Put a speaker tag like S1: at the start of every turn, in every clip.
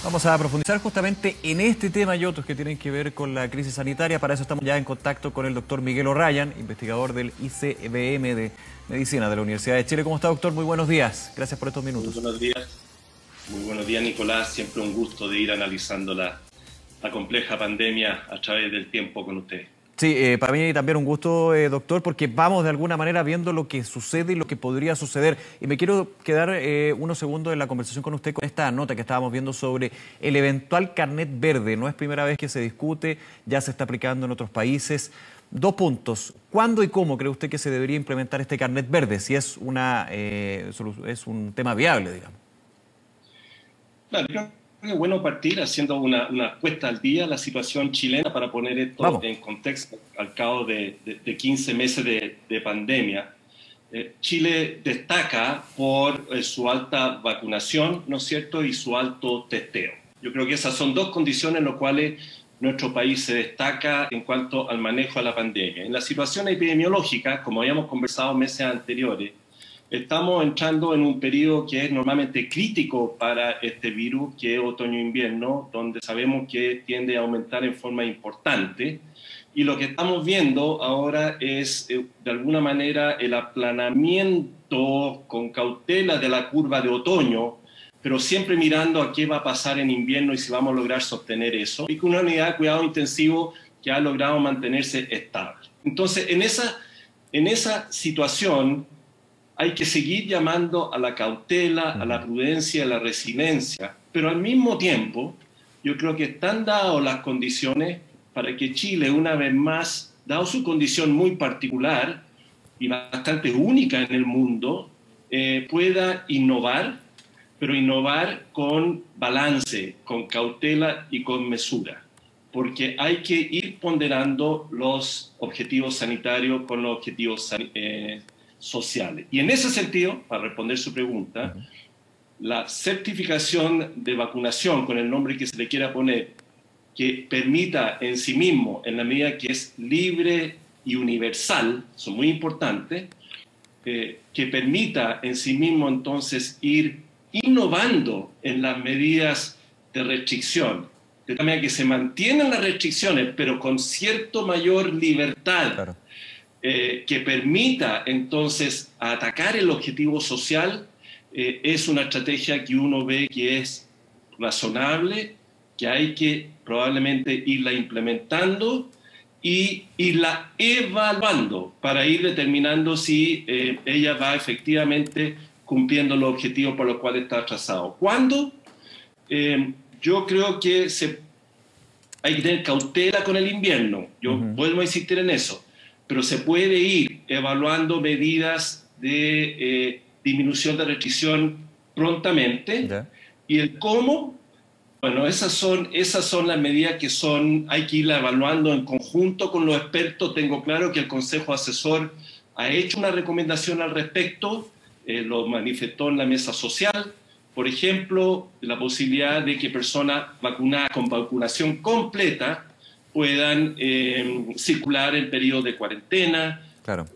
S1: Vamos a profundizar justamente en este tema y otros que tienen que ver con la crisis sanitaria. Para eso estamos ya en contacto con el doctor Miguel O'Ryan, investigador del ICBM de Medicina de la Universidad de Chile. ¿Cómo está, doctor? Muy buenos días. Gracias por estos
S2: Muy
S1: minutos.
S2: buenos días. Muy buenos días, Nicolás. Siempre un gusto de ir analizando la compleja pandemia a través del tiempo con usted.
S1: Sí, para mí también un gusto, doctor, porque vamos de alguna manera viendo lo que sucede y lo que podría suceder. Y me quiero quedar unos segundos en la conversación con usted con esta nota que estábamos viendo sobre el eventual carnet verde. No es primera vez que se discute, ya se está aplicando en otros países. Dos puntos. ¿Cuándo y cómo cree usted que se debería implementar este carnet verde? Si es es un tema viable, digamos.
S2: Claro, creo que es bueno partir haciendo una puesta al día a la situación chilena para poner esto
S1: Vamos.
S2: en contexto al cabo de 15 meses de pandemia. Chile destaca por su alta vacunación, ¿no es cierto?, y su alto testeo. Yo creo que esas son dos condiciones en las cuales nuestro país se destaca en cuanto al manejo de la pandemia. En la situación epidemiológica, como habíamos conversado meses anteriores, estamos entrando en un periodo que es normalmente crítico para este virus, que es otoño-invierno, donde sabemos que tiende a aumentar en forma importante. Y lo que estamos viendo ahora es, de alguna manera, el aplanamiento con cautela de la curva de otoño, pero siempre mirando a qué va a pasar en invierno y si vamos a lograr sostener eso, y con una unidad de cuidado intensivo que ha logrado mantenerse estable. Entonces, en esa situación, hay que seguir llamando a la cautela, a la prudencia, a la resiliencia, pero al mismo tiempo yo creo que están dadas las condiciones para que Chile, una vez más, dado su condición muy particular y bastante única en el mundo, pueda innovar, pero innovar con balance, con cautela y con mesura, porque hay que ir ponderando los objetivos sanitarios con los objetivos sociales. Y en ese sentido, para responder su pregunta, la certificación de vacunación, con el nombre que se le quiera poner, que permita en sí mismo, en la medida que es libre y universal, son muy importantes, que permita en sí mismo entonces ir innovando en las medidas de restricción, de tal manera que se mantienen las restricciones, pero con cierto mayor libertad,
S1: Claro.
S2: que permita entonces atacar el objetivo social, es una estrategia que uno ve que es razonable, que hay que probablemente irla implementando y irla evaluando para ir determinando si ella va efectivamente cumpliendo los objetivos por los cuales está trazado. ¿Cuándo? Yo creo que hay que tener cautela con el invierno. Yo vuelvo a insistir en eso, pero se puede ir evaluando medidas de disminución de restricción prontamente.
S1: ¿Ya?
S2: Y el cómo, bueno, esas son las medidas que hay que irla evaluando en conjunto con los expertos. Tengo claro que el Consejo Asesor ha hecho una recomendación al respecto, lo manifestó en la mesa social. Por ejemplo, la posibilidad de que personas vacunadas con vacunación completa puedan circular en periodo de cuarentena,
S1: Claro.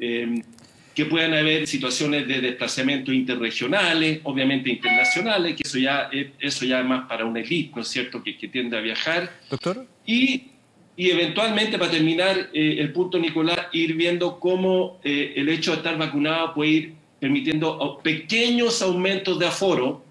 S2: que puedan haber situaciones de desplazamiento interregionales, obviamente internacionales, que eso ya es más para una élite, ¿no es cierto?, que tiende a viajar.
S1: Doctor.
S2: Y eventualmente, para terminar el punto, Nicolás, ir viendo cómo el hecho de estar vacunado puede ir permitiendo pequeños aumentos de aforo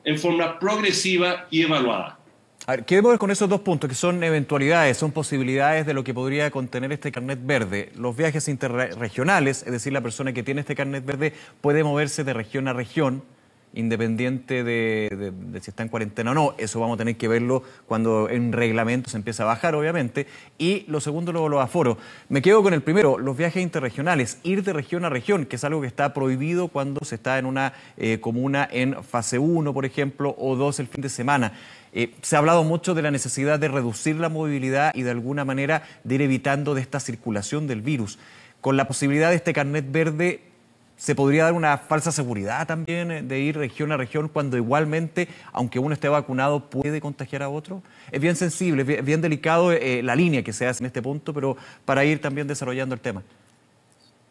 S2: en forma progresiva y evaluada.
S1: A ver, quedemos con esos dos puntos, que son eventualidades, son posibilidades de lo que podría contener este carnet verde. Los viajes interregionales, es decir, la persona que tiene este carnet verde puede moverse de región a región, independiente de si está en cuarentena o no. Eso vamos a tener que verlo cuando en reglamento se empieza a bajar, obviamente. Y lo segundo, los aforos. Me quedo con el primero, los viajes interregionales, ir de región a región, que es algo que está prohibido cuando se está en una comuna en fase 1, por ejemplo, o 2 el fin de semana. Se ha hablado mucho de la necesidad de reducir la movilidad y de alguna manera de ir evitando de esta circulación del virus. Con la posibilidad de este carnet verde, ¿se podría dar una falsa seguridad también de ir región a región cuando igualmente, aunque uno esté vacunado, puede contagiar a otro? Es bien sensible, es bien delicado la línea que se hace en este punto, pero para ir también desarrollando el tema.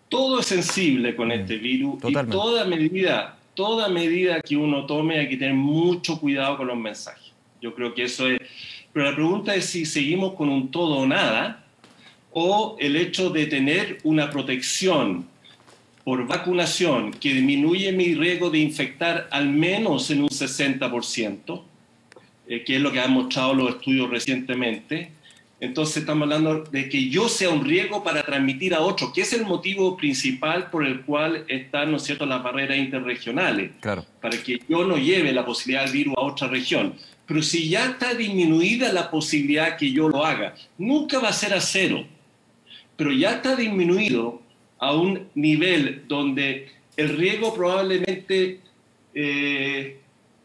S2: Todo es sensible con este virus y
S1: Totalmente.
S2: toda medida toda medida que uno tome hay que tener mucho cuidado con los mensajes. Yo creo que eso es... Pero la pregunta es si seguimos con un todo o nada, o el hecho de tener una protección por vacunación que disminuye mi riesgo de infectar al menos en un 60%, que es lo que han mostrado los estudios recientemente. Entonces estamos hablando de que yo sea un riesgo para transmitir a otros, que es el motivo principal por el cual están, ¿no es cierto?, las barreras interregionales,
S1: Claro.
S2: para que yo no lleve la posibilidad del virus a otra región. Pero si ya está disminuida la posibilidad que yo lo haga, nunca va a ser a cero, pero ya está disminuido a un nivel donde el riesgo probablemente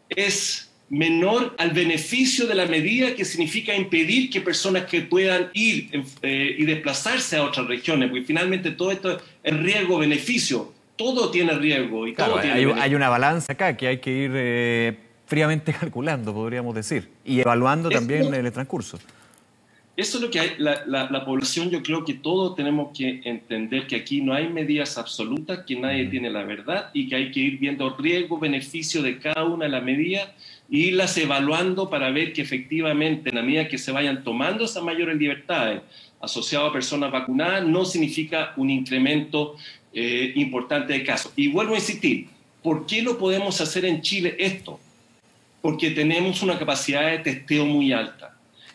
S2: es menor al beneficio de la medida, que significa impedir que personas que puedan ir y desplazarse a otras regiones, porque finalmente todo esto es riesgo-beneficio, todo tiene riesgo y
S1: Claro,
S2: todo tiene beneficio.
S1: hay una balanza acá que hay que ir fríamente calculando, podríamos decir, y evaluando también el transcurso.
S2: Eso es lo que hay, la población, yo creo que todos tenemos que entender que aquí no hay medidas absolutas, que nadie tiene la verdad y que hay que ir viendo riesgo, beneficio de cada una de las medidas e irlas evaluando para ver que efectivamente en la medida que se vayan tomando esas mayores libertades asociadas a personas vacunadas no significa un incremento importante de casos. Y vuelvo a insistir, ¿por qué lo podemos hacer en Chile esto? Porque tenemos una capacidad de testeo muy alta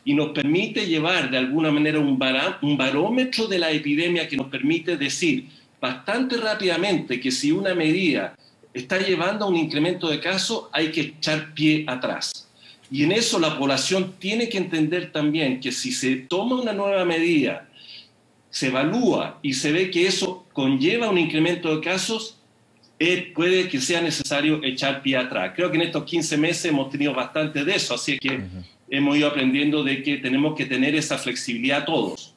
S2: y nos permite llevar de alguna manera un barómetro de la epidemia que nos permite decir bastante rápidamente que si una medida está llevando a un incremento de casos, hay que echar pie atrás. Y en eso la población tiene que entender también que si se toma una nueva medida, se evalúa y se ve que eso conlleva un incremento de casos, puede que sea necesario echar pie atrás. Creo que en estos 15 meses hemos tenido bastante de eso, así que hemos ido aprendiendo de que tenemos que tener esa flexibilidad todos.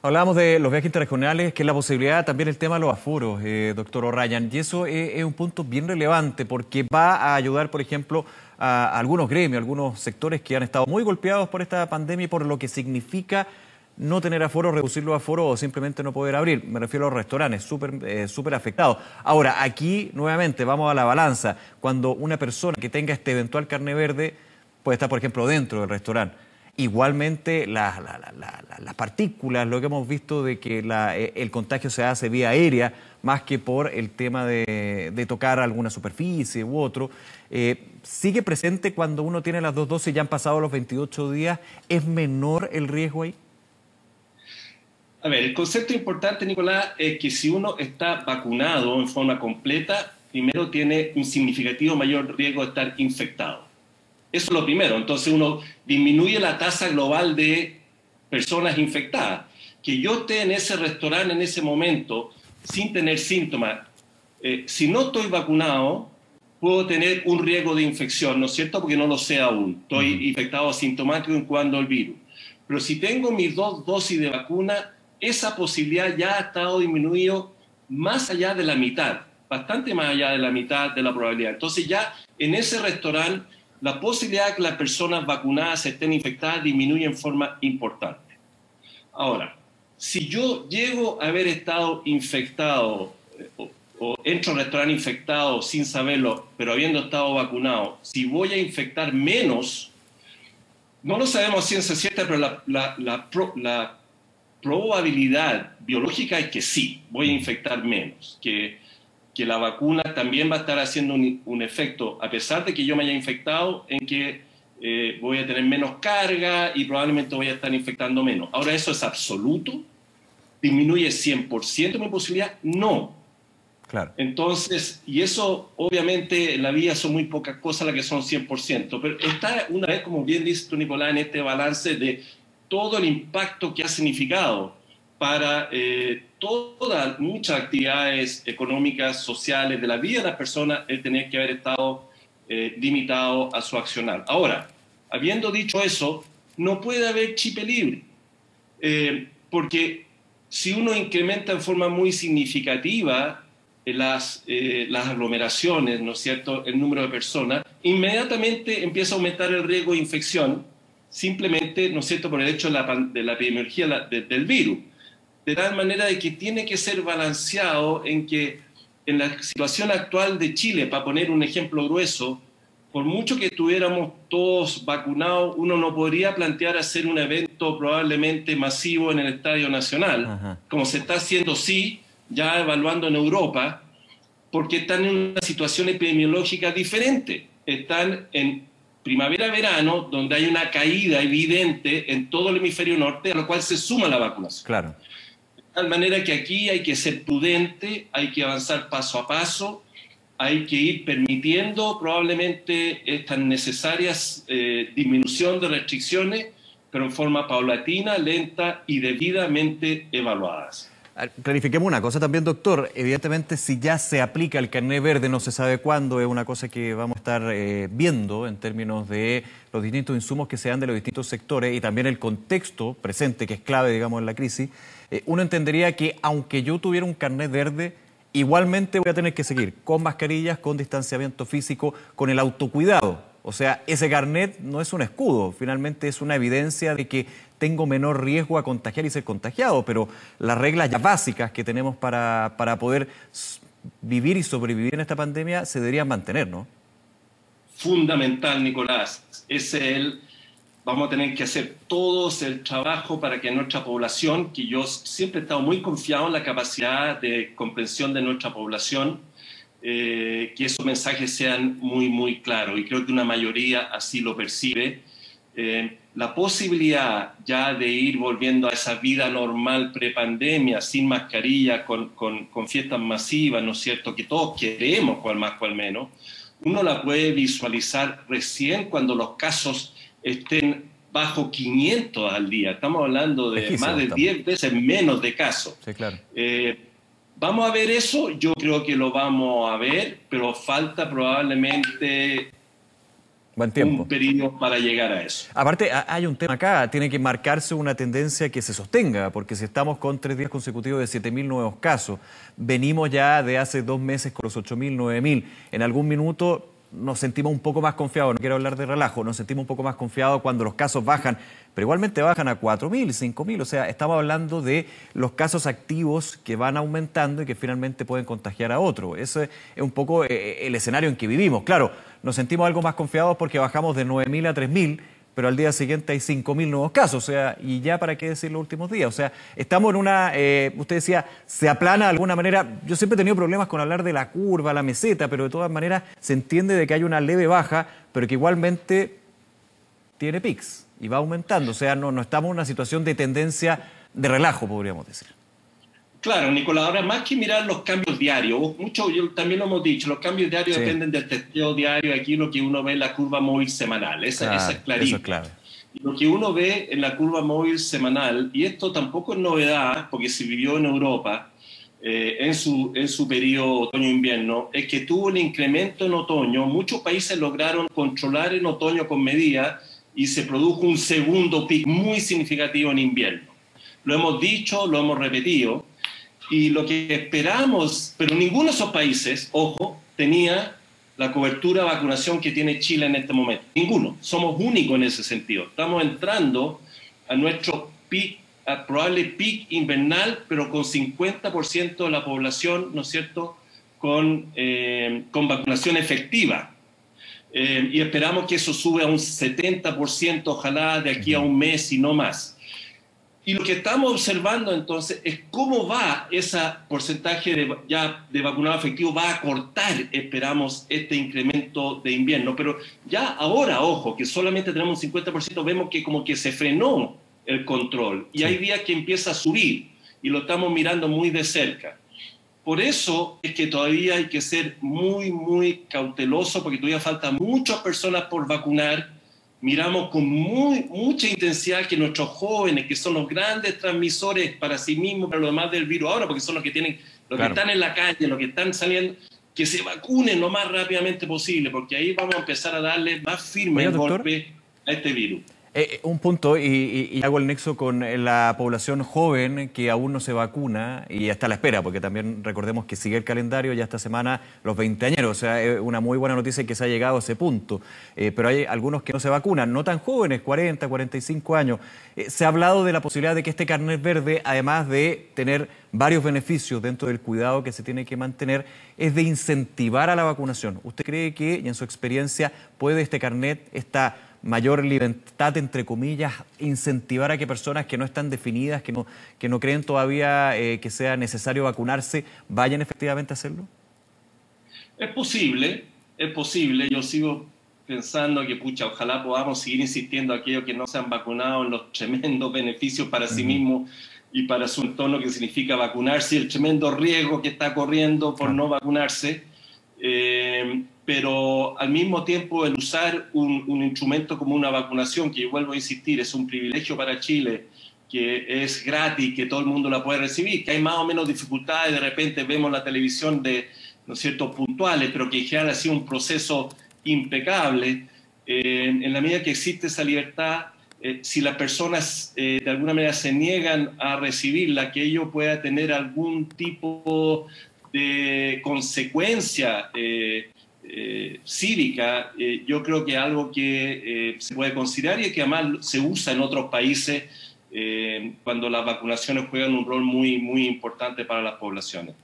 S1: Hablábamos de los viajes interregionales, que es la posibilidad, también el tema de los aforos, doctor O'Ryan, y eso es un punto bien relevante porque va a ayudar, por ejemplo, a algunos gremios, a algunos sectores que han estado muy golpeados por esta pandemia y por lo que significa no tener aforo, reducir los aforos o simplemente no poder abrir. Me refiero a los restaurantes, súper afectados. Ahora, aquí nuevamente vamos a la balanza. Cuando una persona que tenga este eventual carné verde puede estar, por ejemplo, dentro del restaurante. Igualmente, las partículas, lo que hemos visto de que el contagio se hace vía aérea, más que por el tema de tocar alguna superficie u otro, sigue presente cuando uno tiene las dos dosis y ya han pasado los 28 días. ¿Es menor el riesgo ahí?
S2: A ver, el concepto importante, Nicolás, es que si uno está vacunado en forma completa, primero tiene un significativo mayor riesgo de estar infectado. Eso es lo primero. Entonces uno disminuye la tasa global de personas infectadas. Que yo esté en ese restaurante en ese momento sin tener síntomas, si no estoy vacunado, puedo tener un riesgo de infección, ¿no es cierto? Porque no lo sé aún. Estoy infectado asintomático incubando el virus. Pero si tengo mis 2 dosis de vacuna, esa posibilidad ya ha estado disminuido más allá de la mitad, bastante más allá de la mitad de la probabilidad. Entonces ya en ese restaurante la posibilidad de que las personas vacunadas estén infectadas disminuye en forma importante. Ahora, si yo llego a haber estado infectado o entro al restaurante infectado sin saberlo, pero habiendo estado vacunado, si voy a infectar menos, no lo sabemos a ciencia cierta, pero la probabilidad biológica es que sí, voy a infectar menos, que la vacuna también va a estar haciendo un efecto, a pesar de que yo me haya infectado, en que voy a tener menos carga y probablemente voy a estar infectando menos. Ahora, ¿eso es absoluto? ¿Disminuye 100% mi posibilidad? No.
S1: Claro.
S2: Entonces, y eso obviamente en la vida son muy pocas cosas las que son 100%, pero está una vez, como bien dice tú, Nicolás, en este balance de todo el impacto que ha significado para muchas actividades económicas, sociales, de la vida de las personas, el tener que haber estado limitado a su accionar. Ahora, habiendo dicho eso, no puede haber chip libre, porque si uno incrementa en forma muy significativa las aglomeraciones, ¿no es cierto?, el número de personas, inmediatamente empieza a aumentar el riesgo de infección, simplemente, ¿no es cierto?, por el hecho de la epidemiología del virus. De tal manera de que tiene que ser balanceado en que en la situación actual de Chile, para poner un ejemplo grueso, por mucho que estuviéramos todos vacunados, uno no podría plantear hacer un evento probablemente masivo en el Estadio Nacional,
S1: Ajá.
S2: como se está haciendo, sí, ya evaluando en Europa, porque están en una situación epidemiológica diferente. Están en primavera-verano, donde hay una caída evidente en todo el hemisferio norte, a lo cual se suma la vacunación.
S1: Claro.
S2: De tal manera que aquí hay que ser prudente, hay que avanzar paso a paso, hay que ir permitiendo probablemente estas necesarias disminución de restricciones, pero en forma paulatina, lenta y debidamente evaluadas.
S1: Clarifiquemos una cosa también, doctor. Evidentemente, si ya se aplica el carnet verde, no se sabe cuándo, es una cosa que vamos a estar viendo en términos de los distintos insumos que se dan de los distintos sectores y también el contexto presente, que es clave, digamos, en la crisis. Uno entendería que aunque yo tuviera un carnet verde, igualmente voy a tener que seguir con mascarillas, con distanciamiento físico, con el autocuidado. O sea, ese carnet no es un escudo, finalmente es una evidencia de que tengo menor riesgo a contagiar y ser contagiado, pero las reglas ya básicas que tenemos para poder vivir y sobrevivir en esta pandemia se deberían mantener, ¿no?
S2: Fundamental, Nicolás. Vamos a tener que hacer todos el trabajo para que nuestra población, que yo siempre he estado muy confiado en la capacidad de comprensión de nuestra población, que esos mensajes sean muy, muy claros. Y creo que una mayoría así lo percibe. La posibilidad ya de ir volviendo a esa vida normal prepandemia, sin mascarilla, con fiestas masivas, ¿no es cierto?, que todos queremos, cual más, cual menos, uno la puede visualizar recién cuando los casos estén bajo 500 al día. Estamos hablando de más de 10 veces menos de casos.
S1: Sí, claro.
S2: ¿Vamos a ver eso? Yo creo que lo vamos a ver, pero falta probablemente
S1: buen tiempo,
S2: un periodo para llegar a eso.
S1: Aparte, hay un tema acá, tiene que marcarse una tendencia que se sostenga, porque si estamos con 3 días consecutivos de 7.000 nuevos casos, venimos ya de hace 2 meses con los 8.000, 9.000, en algún minuto nos sentimos un poco más confiados, no quiero hablar de relajo, nos sentimos un poco más confiados cuando los casos bajan, pero igualmente bajan a 4.000, 5.000, o sea, estamos hablando de los casos activos que van aumentando y que finalmente pueden contagiar a otro. Ese es un poco el escenario en que vivimos. Claro, nos sentimos algo más confiados porque bajamos de 9.000 a 3.000, pero al día siguiente hay 5.000 nuevos casos, o sea, y ya para qué decir los últimos días. O sea, estamos en una, usted decía, se aplana de alguna manera. Yo siempre he tenido problemas con hablar de la curva, la meseta, pero de todas maneras se entiende de que hay una leve baja, pero que igualmente tiene pics y va aumentando. O sea, no estamos en una situación de tendencia de relajo, podríamos decir.
S2: Claro, Nicolás, ahora más que mirar los cambios diarios, yo también lo hemos dicho, los cambios diarios dependen del testeo diario, aquí lo que uno ve en la curva móvil semanal, esa es clarísima.
S1: Eso es clave.
S2: Y lo que uno ve en la curva móvil semanal, y esto tampoco es novedad, porque se vivió en Europa en su periodo otoño-invierno, es que tuvo un incremento en otoño, muchos países lograron controlar en otoño con medidas y se produjo un segundo pico muy significativo en invierno. Lo hemos dicho, lo hemos repetido. Y lo que esperamos, pero ninguno de esos países, ojo, tenía la cobertura de vacunación que tiene Chile en este momento. Ninguno. Somos únicos en ese sentido. Estamos entrando a nuestro probable pic invernal, pero con 50% de la población, ¿no es cierto?, con vacunación efectiva. Y esperamos que eso sube a un 70%, ojalá de aquí a un mes y no más. Y lo que estamos observando entonces es cómo va ese porcentaje de vacunado efectivo, va a cortar, esperamos, este incremento de invierno. Pero ya ahora, ojo, que solamente tenemos un 50%, vemos que como que se frenó el control. Y hay días que empieza a subir y lo estamos mirando muy de cerca. Por eso es que todavía hay que ser muy, muy cauteloso, porque todavía faltan muchas personas por vacunar. Miramos con mucha intensidad que nuestros jóvenes, que son los grandes transmisores para sí mismos, para lo demás del virus ahora, porque son los que tienen, los que están en la calle, los que están saliendo, que se vacunen lo más rápidamente posible, porque ahí vamos a empezar a darle más firme golpe a este virus.
S1: Un punto, y hago el nexo con la población joven que aún no se vacuna y está a la espera, porque también recordemos que sigue el calendario ya esta semana los veinteañeros, o sea, es una muy buena noticia que se ha llegado a ese punto. Pero hay algunos que no se vacunan, no tan jóvenes, 40, 45 años. Se ha hablado de la posibilidad de que este carnet verde, además de tener varios beneficios dentro del cuidado que se tiene que mantener, es de incentivar a la vacunación. ¿Usted cree que, y en su experiencia, puede este carnet, esta mayor libertad, entre comillas, incentivar a que personas que no están definidas, que no creen todavía que sea necesario vacunarse, vayan efectivamente a hacerlo?
S2: Es posible, es posible. Yo sigo pensando que, pucha, ojalá podamos seguir insistiendo a aquellos que no se han vacunado en los tremendos beneficios para sí mismos y para su entorno que significa vacunarse y el tremendo riesgo que está corriendo por no vacunarse. Pero al mismo tiempo el usar un instrumento como una vacunación, que yo vuelvo a insistir, es un privilegio para Chile, que es gratis, que todo el mundo la puede recibir, que hay más o menos dificultades, de repente vemos la televisión de, ¿no es cierto?, puntuales, pero que en general ha sido un proceso impecable. En la medida que existe esa libertad, si las personas de alguna manera se niegan a recibirla, que ello pueda tener algún tipo de consecuencia cívica, yo creo que es algo que se puede considerar y que además se usa en otros países cuando las vacunaciones juegan un rol muy, muy importante para las poblaciones.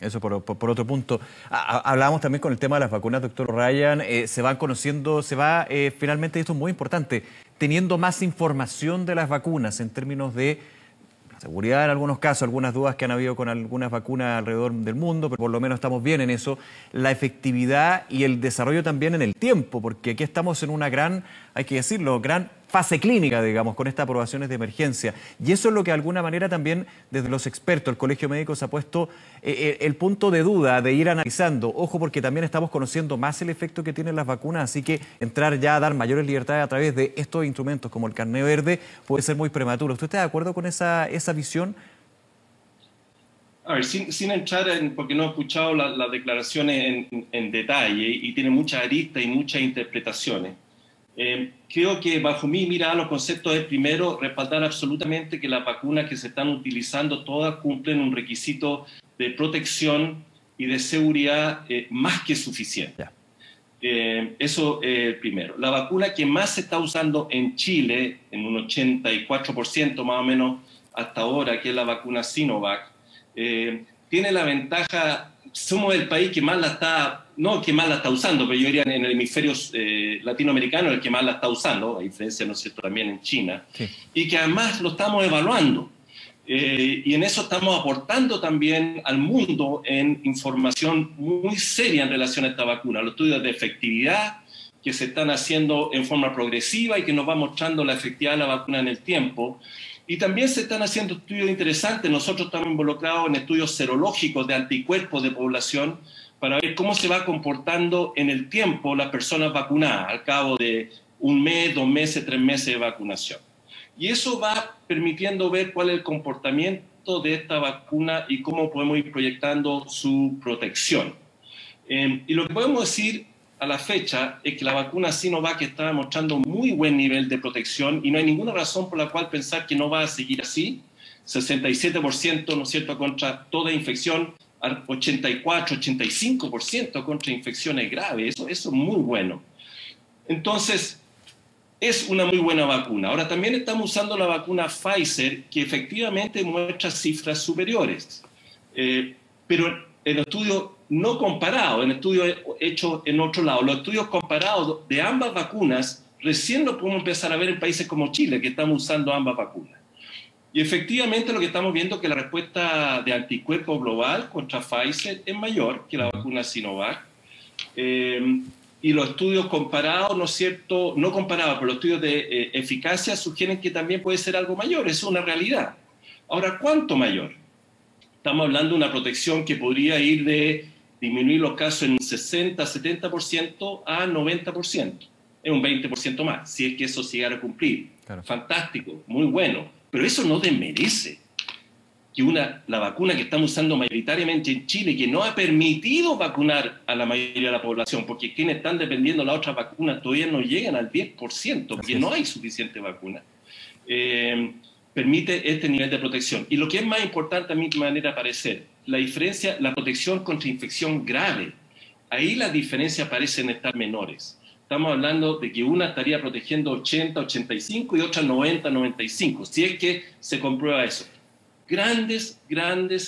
S1: Eso por otro punto. Hablábamos también con el tema de las vacunas, doctor Ryan. Se van conociendo, finalmente, esto es muy importante, teniendo más información de las vacunas en términos de seguridad en algunos casos, algunas dudas que han habido con algunas vacunas alrededor del mundo, pero por lo menos estamos bien en eso. La efectividad y el desarrollo también en el tiempo, porque aquí estamos en una gran, hay que decirlo, gran fase clínica, digamos, con estas aprobaciones de emergencia. Y eso es lo que de alguna manera también desde los expertos, el Colegio Médico se ha puesto el punto de duda de ir analizando. Ojo, porque también estamos conociendo más el efecto que tienen las vacunas, así que entrar ya a dar mayores libertades a través de estos instrumentos como el carnet verde puede ser muy prematuro. ¿Usted está de acuerdo con esa visión?
S2: A ver, sin entrar porque no he escuchado las declaraciones en detalle y tiene muchas aristas y muchas interpretaciones. Creo que bajo mi mirada los conceptos es primero respaldar absolutamente que las vacunas que se están utilizando todas cumplen un requisito de protección y de seguridad más que suficiente. Eso primero. La vacuna que más se está usando en Chile, en un 84% más o menos hasta ahora, que es la vacuna Sinovac, tiene la ventaja, somos el país que más la está, no que más la está usando, pero yo diría en el hemisferio latinoamericano el que más la está usando, a diferencia, ¿no es cierto?, también en China, sí. Y que además lo estamos evaluando. Y en eso estamos aportando también al mundo en información muy seria en relación a esta vacuna, los estudios de efectividad que se están haciendo en forma progresiva y que nos va mostrando la efectividad de la vacuna en el tiempo. Y también se están haciendo estudios interesantes. Nosotros estamos involucrados en estudios serológicos de anticuerpos de población para ver cómo se va comportando en el tiempo las personas vacunadas al cabo de 1 mes, 2 meses, 3 meses de vacunación. Y eso va permitiendo ver cuál es el comportamiento de esta vacuna y cómo podemos ir proyectando su protección. Y lo que podemos decir a la fecha es que la vacuna Sinovac está mostrando muy buen nivel de protección y no hay ninguna razón por la cual pensar que no va a seguir así. 67%, ¿no es cierto?, contra toda infección, 84, 85% contra infecciones graves. Eso es muy bueno. Entonces, es una muy buena vacuna. Ahora, también estamos usando la vacuna Pfizer, que efectivamente muestra cifras superiores. Pero en estudios no comparados, en estudios hechos en otro lado, los estudios comparados de ambas vacunas recién lo podemos empezar a ver en países como Chile, que estamos usando ambas vacunas. Y efectivamente lo que estamos viendo es que la respuesta de anticuerpos global contra Pfizer es mayor que la vacuna Sinovac. Y los estudios comparados, ¿no es cierto?, no comparados, pero los estudios de eficacia sugieren que también puede ser algo mayor, eso es una realidad. Ahora, ¿cuánto mayor? Estamos hablando de una protección que podría ir de disminuir los casos en un 60, 70% a 90%. Es un 20% más, si es que eso se llegara a cumplir. Claro. Fantástico, muy bueno. Pero eso no desmerece que la vacuna que estamos usando mayoritariamente en Chile, que no ha permitido vacunar a la mayoría de la población, porque quienes están dependiendo de las otras vacunas todavía no llegan al 10%, porque no hay suficiente vacuna, permite este nivel de protección. Y lo que es más importante a mi manera de parecer, la diferencia, la protección contra infección grave, ahí las diferencias parecen estar menores. Estamos hablando de que una estaría protegiendo 80, 85 y otra 90, 95, si es que se comprueba eso. Grandes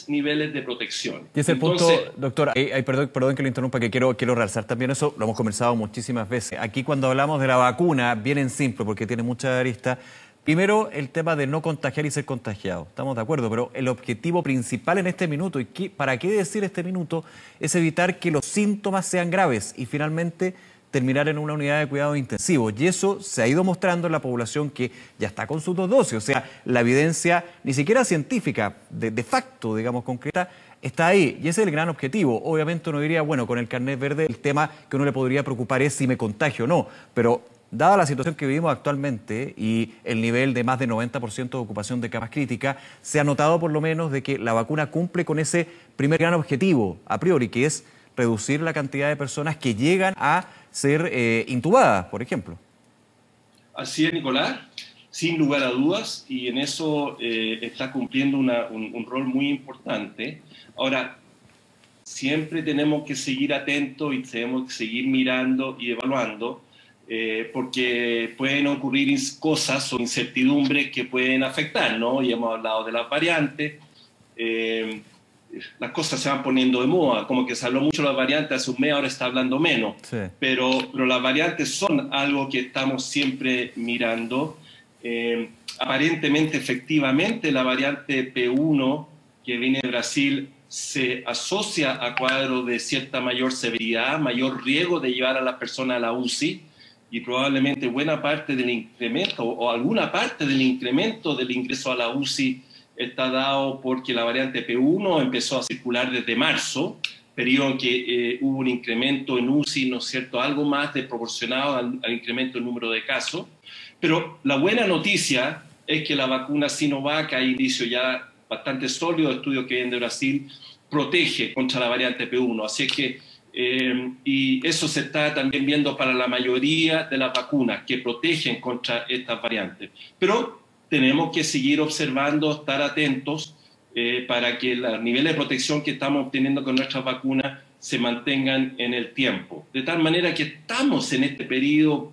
S2: niveles de protección.
S1: Y ese es el punto, doctor, perdón que lo interrumpa, que quiero realzar también eso, lo hemos conversado muchísimas veces. Aquí cuando hablamos de la vacuna, bien en simple, porque tiene muchas aristas, primero el tema de no contagiar y ser contagiado, estamos de acuerdo, pero el objetivo principal en este minuto, y para qué decir este minuto, es evitar que los síntomas sean graves y finalmente terminar en una unidad de cuidados intensivos. Y eso se ha ido mostrando en la población que ya está con sus 2 dosis. O sea, la evidencia, ni siquiera científica, de facto, digamos, concreta, está ahí. Y ese es el gran objetivo. Obviamente uno diría, bueno, con el carnet verde el tema que uno le podría preocupar es si me contagio o no. Pero dada la situación que vivimos actualmente y el nivel de más de 90% de ocupación de camas críticas, se ha notado por lo menos de que la vacuna cumple con ese primer gran objetivo, a priori, que es reducir la cantidad de personas que llegan a ser intubadas, por ejemplo.
S2: Así es, Nicolás, sin lugar a dudas, y en eso está cumpliendo un rol muy importante. Ahora, siempre tenemos que seguir atentos y tenemos que seguir mirando y evaluando, porque pueden ocurrir cosas o incertidumbres que pueden afectar, ¿no? Y hemos hablado de las variantes. Las cosas se van poniendo de moda, como que se habló mucho de las variantes hace un mes, ahora está hablando menos, sí. pero las variantes son algo que estamos siempre mirando. Aparentemente, efectivamente, la variante P1 que viene de Brasil se asocia a cuadros de cierta mayor severidad, mayor riesgo de llevar a las personas a la UCI, y probablemente buena parte del incremento o alguna parte del incremento del ingreso a la UCI está dado porque la variante P1 empezó a circular desde marzo, periodo en que hubo un incremento en UCI, ¿no es cierto?, algo más desproporcionado al incremento del número de casos. Pero la buena noticia es que la vacuna Sinovac, hay indicios ya bastante sólidos, estudios que vienen de Brasil, protege contra la variante P1. Así es que, y eso se está también viendo para la mayoría de las vacunas que protegen contra estas variantes. Pero tenemos que seguir observando, estar atentos para que los niveles de protección que estamos obteniendo con nuestras vacunas se mantengan en el tiempo. De tal manera que estamos en este periodo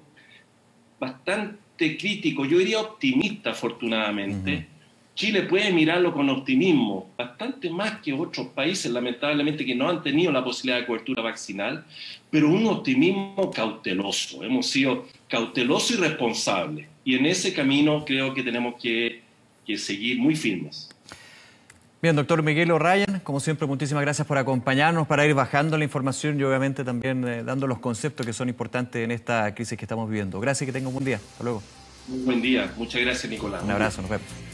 S2: bastante crítico, yo diría optimista, afortunadamente. Chile puede mirarlo con optimismo, bastante más que otros países, lamentablemente, que no han tenido la posibilidad de cobertura vaccinal, pero un optimismo cauteloso. Hemos sido cautelosos y responsables. Y en ese camino creo que tenemos que seguir muy firmes.
S1: Bien, doctor Miguel O'Ryan, como siempre, muchísimas gracias por acompañarnos para ir bajando la información y obviamente también dando los conceptos que son importantes en esta crisis que estamos viviendo. Gracias y que tenga un buen día. Hasta luego.
S2: Muy buen día. Muchas gracias, Nicolás.
S1: Un abrazo, nos vemos.